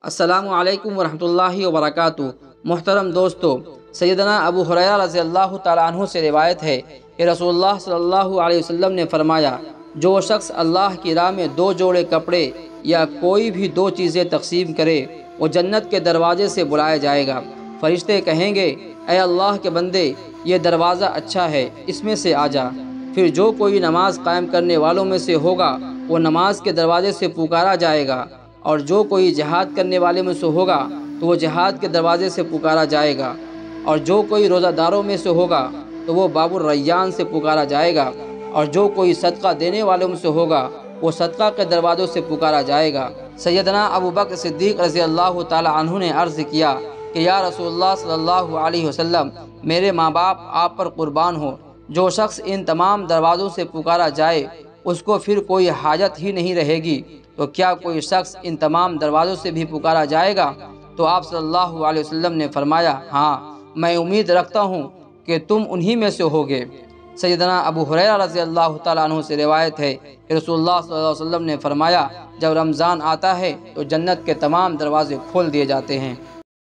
السلام علیکم ورحمۃ اللہ وبرکاتہ۔ محترم دوستو، سیدنا ابو ہریرہ رضی اللہ تعالیٰ عنہ سے روایت ہے کہ رسول اللہ صلی اللہ علیہ وسلم نے فرمایا، جو شخص اللہ کی راہ میں 2 جوڑے کپڑے یا کوئی بھی 2 چیزیں تقسیم کرے وہ جنت کے دروازے سے بلایا جائے گا۔ فرشتے کہیں گے، اے اللہ کے بندے، یہ دروازہ اچھا ہے، اس میں سے آ جا۔ پھر جو کوئی نماز قائم کرنے والوں میں سے ہوگا وہ نماز کے دروازے سے پکارا جائے گا، اور جو کوئی جہاد کرنے والے میں سے ہوگا تو وہ جہاد کے دروازے سے پکارا جائے گا، اور جو کوئی روزہ داروں میں سے ہوگا تو وہ باب الریان سے پکارا جائے گا، اور جو کوئی صدقہ دینے والوں میں سے ہوگا وہ صدقہ کے دروازوں سے پکارا جائے گا۔ سیدنا ابو بکر صدیق رضی اللہ تعالیٰ عنہ نے عرض کیا کہ یا رسول اللہ صلی اللہ علیہ وسلم، میرے ماں باپ آپ پر قربان ہو، جو شخص ان تمام دروازوں سے پکارا جائے اس کو پھر کوئی حاجت ہی نہیں رہے گی، تو کیا کوئی شخص ان تمام دروازوں سے بھی پکارا جائے گا؟ تو آپ صلی اللہ علیہ وسلم نے فرمایا، ہاں، میں امید رکھتا ہوں کہ تم انہی میں سے ہوگے۔ سیدنا ابو ہریرہ رضی اللہ تعالیٰ عنہ سے روایت ہے کہ رسول اللہ صلی اللہ علیہ وسلم نے فرمایا، جب رمضان آتا ہے تو جنت کے تمام دروازے کھول دیے جاتے ہیں۔